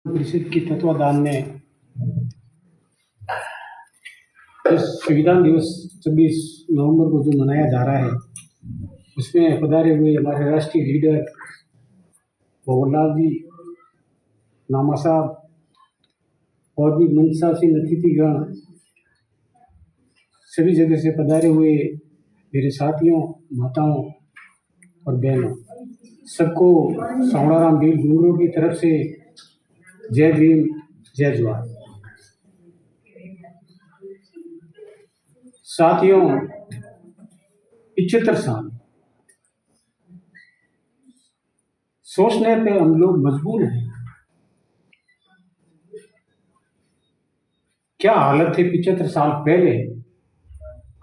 परिषद के तत्वाधान में इस संविधान दिवस 26 नवंबर को जो मनाया जा रहा है, उसमें पधारे हुए हमारे राष्ट्रीय लीडर भंवरलाल जी, नामा साहब और भी मंच साहब से अतिथिगण, सभी जगह से पधारे हुए मेरे साथियों, माताओं और बहनों, सबको सावड़ाराम वीर गुरुओं की तरफ से जय भीम, जय जवाहर। साथियों, 75 साल सोचने पे हम लोग मजबूर हैं। क्या हालत थी 75 साल पहले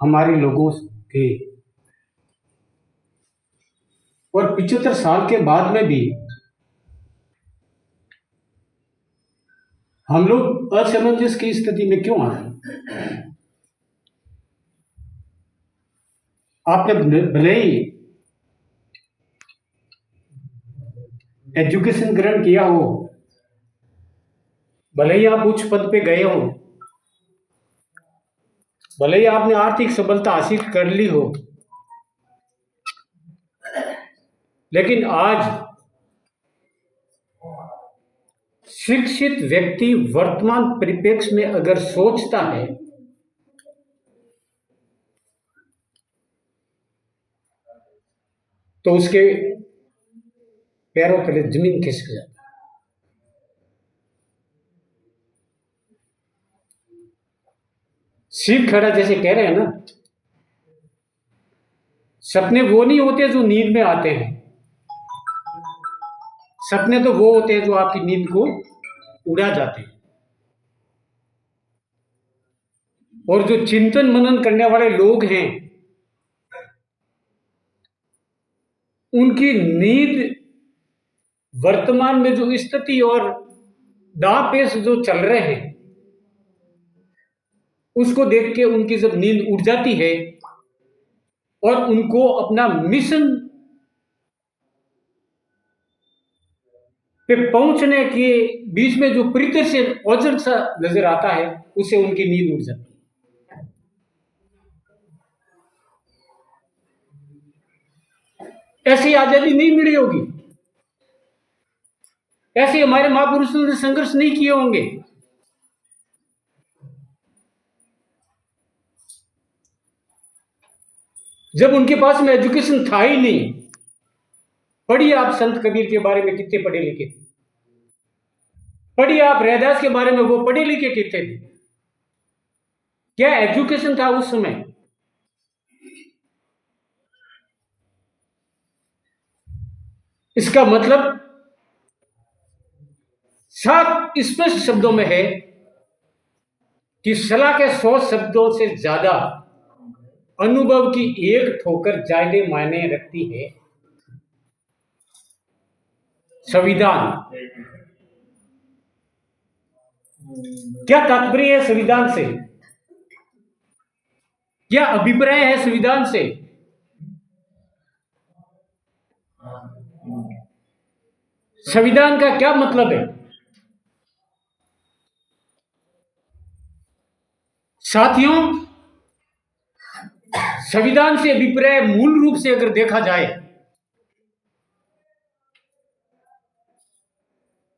हमारे लोगों के, और 75 साल के बाद में भी हम लोग असमंजस की स्थिति में क्यों आ रहे हैं? आपने भले ही एजुकेशन ग्रहण किया हो, भले ही आप उच्च पद पे गए हो, भले ही आपने आर्थिक सफलता हासिल कर ली हो, लेकिन आज शिक्षित व्यक्ति वर्तमान परिप्रेक्ष्य में अगर सोचता है तो उसके पैरों तले जमीन खिसक जाती है। सीख खड़ा जैसे कह रहे हैं ना, सपने वो नहीं होते जो नींद में आते हैं, सपने तो वो होते हैं जो आपकी नींद को उड़ा जाते हैं। और जो चिंतन मनन करने वाले लोग हैं, उनकी नींद वर्तमान में जो स्थिति और दांपेच जो चल रहे हैं, उसको देख के उनकी जब नींद उड़ जाती है और उनको अपना मिशन पे पहुंचने के बीच में जो पृथ्वी से औजर सा नजर आता है, उसे उनकी नींद उड़ जाती है। ऐसी आजादी नहीं मिली होगी, ऐसे हमारे महापुरुषों ने संघर्ष नहीं किए होंगे। जब उनके पास में एजुकेशन था ही नहीं। पढ़िए आप संत कबीर के बारे में, कितने पढ़े लिखे थे। पढ़िए आप रैदास के बारे में, वो पढ़े लिखे कितने थे। क्या एजुकेशन था उस समय? इसका मतलब साफ स्पष्ट शब्दों में है कि सलाह के 100 शब्दों से ज्यादा अनुभव की एक ठोकर ज्यादा मायने रखती है। संविधान, क्या तात्पर्य है संविधान से? क्या अभिप्राय है संविधान से? संविधान का क्या मतलब है? साथियों, संविधान से अभिप्राय मूल रूप से अगर देखा जाए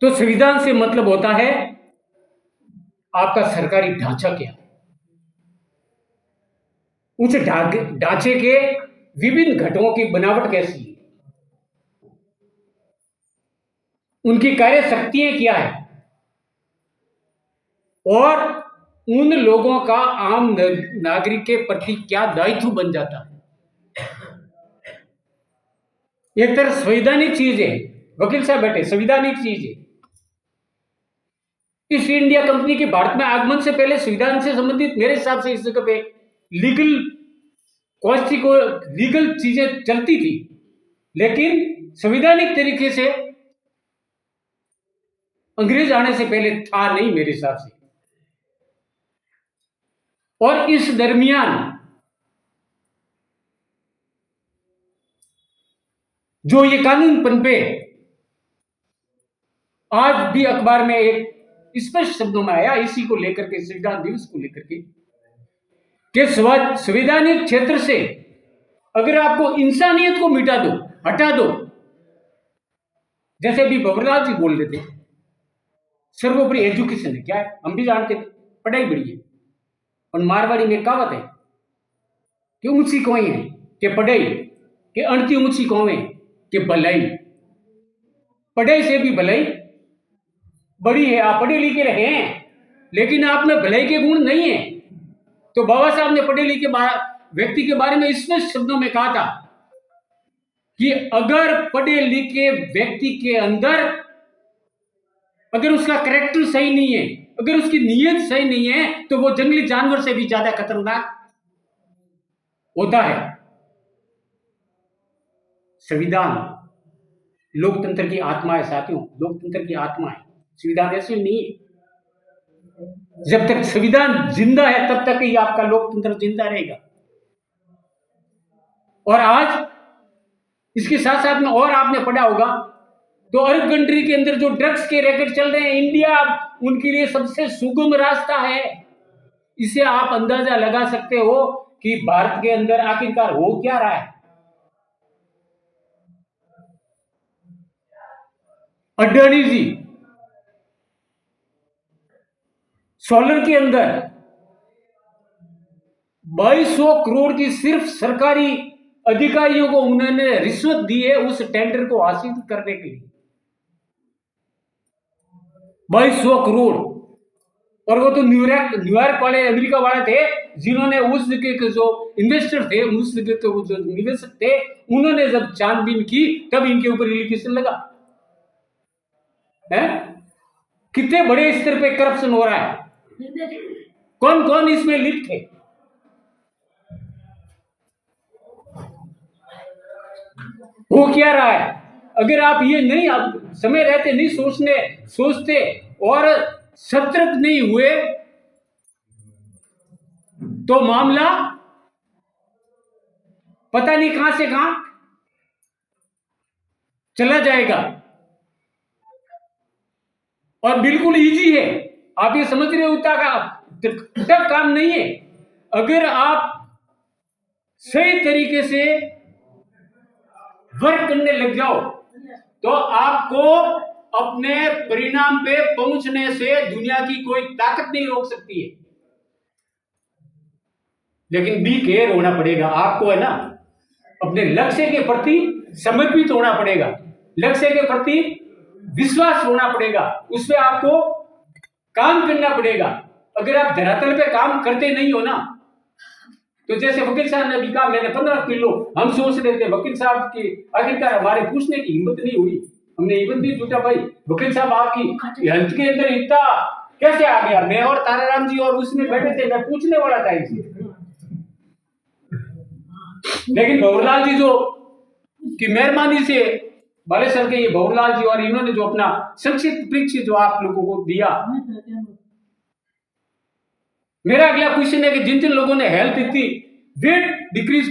तो संविधान से मतलब होता है आपका सरकारी ढांचा क्या, उस ढांचे के विभिन्न घटकों की बनावट कैसी है, उनकी कार्य शक्तियां क्या है, और उन लोगों का आम नागरिक के प्रति क्या दायित्व बन जाता है। एक तरह संवैधानिक चीज है। वकील साहब बैठे, संवैधानिक चीज है। ईस्ट इंडिया कंपनी के भारत में आगमन से पहले संविधान से संबंधित मेरे हिसाब से इस जगह पे लीगल चीजें चलती थी, लेकिन संवैधानिक तरीके से अंग्रेज आने से पहले था नहीं मेरे हिसाब से। और इस दरमियान जो ये कानून पनपे, आज भी अखबार में एक स्पष्ट शब्दों में आया इसी को लेकर के, संविधान दिवस को लेकर के, कि संवैधानिक क्षेत्र से अगर आपको इंसानियत को मिटा दो, हटा दो, जैसे अभी भंवरलाल जी बोल रहे थे, सर्वोपरि एजुकेशन है। क्या है? हम भी जानते थे, पढ़ाई बड़ी है। और मारवाड़ी में कहावत है कि ऊंची कोई है कि पढ़ाई, कि अणती ऊंची कौवे कि भलाई। पढ़ाई से भी भलाई बड़ी है। आप पढ़े लिखे रहे हैं लेकिन आप में भलाई के गुण नहीं है। तो बाबा साहब ने पढ़े लिखे व्यक्ति के बारे में स्पष्ट शब्दों में कहा था कि अगर पढ़े लिखे व्यक्ति के अंदर अगर उसका कैरेक्टर सही नहीं है, अगर उसकी नीयत सही नहीं है, तो वो जंगली जानवर से भी ज्यादा खतरनाक होता है। संविधान लोकतंत्र की आत्मा है साथियों, लोकतंत्र की आत्मा है। संविधान ऐसे नहीं है। जब तक संविधान जिंदा है तब तक ही आपका लोकतंत्र जिंदा रहेगा। और आज इसके साथ साथ में और आपने पढ़ा होगा तो अरब कंट्री के अंदर जो ड्रग्स के रैकेट चल रहे हैं, इंडिया उनके लिए सबसे सुगम रास्ता है। इसे आप अंदाजा लगा सकते हो कि भारत के अंदर आखिरकार हो क्या रहा है। अडानी जी सोलर के अंदर 2200 करोड़ की सिर्फ सरकारी अधिकारियों को उन्होंने रिश्वत दी है उस टेंडर को हासिल करने के लिए। 2200 करोड़। और वो तो न्यूयॉर्क वाले, अमेरिका वाले थे जिन्होंने उस जगह के जो इन्वेस्टर थे, उस जगह के जो निवेशक थे, उन्होंने जब छानबीन की तब इनके ऊपर एलिगेशन लगा है। कितने बड़े स्तर पे करप्शन हो रहा है, कौन कौन इसमें लिप्त है। हो क्या रहा है? अगर आप ये नहीं, आप समय रहते नहीं सोचते और सतर्क नहीं हुए तो मामला पता नहीं कहां से कहां चला जाएगा। और बिल्कुल इजी है, आप ये समझ रहे हो, टफ काम नहीं है। अगर आप सही तरीके से वर्क करने लग जाओ तो आपको अपने परिणाम पे पहुंचने से दुनिया की कोई ताकत नहीं रोक सकती है। लेकिन बी केयर होना पड़ेगा आपको, है ना। अपने लक्ष्य के प्रति समर्पित होना पड़ेगा, लक्ष्य के प्रति विश्वास होना पड़ेगा, उसमें आपको काम करना पड़ेगा। अगर आप धरातल पे काम करते नहीं हो ना, तो जैसे वकील साहब ने भी कहा, मैंने 15 किलो, हम सोच रहे थे वकील साहब की आखिरकार हमारे पूछने की हिम्मत नहीं हुई, हमने हिम्मत नहीं जुटा भाई वकील साहब आपकी हेल्थ के अंदर इतना कैसे आ गया। मैं और ताराराम जी और उसमें बैठे थे, मैं पूछने वाला था इसे, लेकिन भंवरलाल जी जो की मेहरबानी से बालेश्वर के ये भंवरलाल जी और इन्होंने जो अपना संक्षिप्त परिचय जो आप लोगों को दिया। मेरा अगला क्वेश्चन है कि जिन जिन लोगों ने हेल्थ इतनी वेट डिक्रीज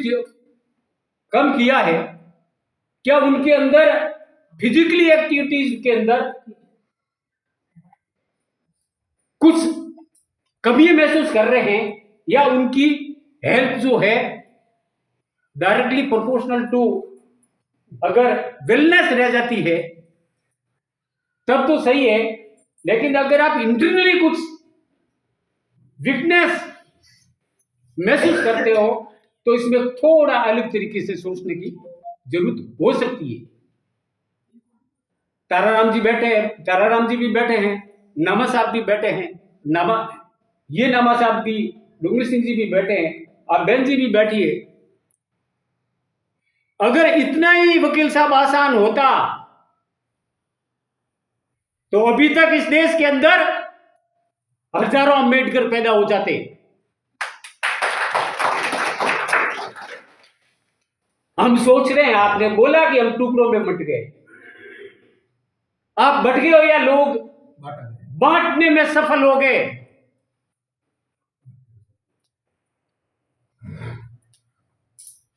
कम किया है, क्या उनके अंदर फिजिकली एक्टिविटीज के अंदर कुछ कमी महसूस कर रहे हैं, या उनकी हेल्थ जो है डायरेक्टली प्रोपोर्शनल टू अगर वेलनेस रह जाती है तब तो सही है। लेकिन अगर आप इंटरनली कुछ वीकनेस महसूस करते हो तो इसमें थोड़ा अलग तरीके से सोचने की जरूरत हो सकती है। ताराराम जी बैठे हैं, ताराराम जी भी बैठे हैं, नामा साहब भी बैठे हैं, नामा साहब भी, डोंगरी सिंह जी भी बैठे हैं, आप बहन जी भी बैठिए। अगर इतना ही वकील साहब आसान होता तो अभी तक इस देश के अंदर हजारों अम्बेडकर पैदा हो जाते। हम सोच रहे हैं, आपने बोला कि हम टुकड़ों में बट गए, आप बट गए हो या लोग बांटने में सफल हो गए।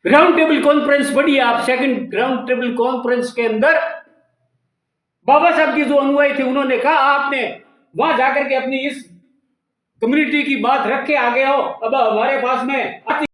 राउंड टेबल कॉन्फ्रेंस बढ़िए, आप सेकंड राउंड टेबल कॉन्फ्रेंस के अंदर बाबा साहब की जो अनुयायी थे उन्होंने कहा आपने वहां जाकर के अपनी इस कम्युनिटी की बात रख के आ गए हो, अब हमारे पास में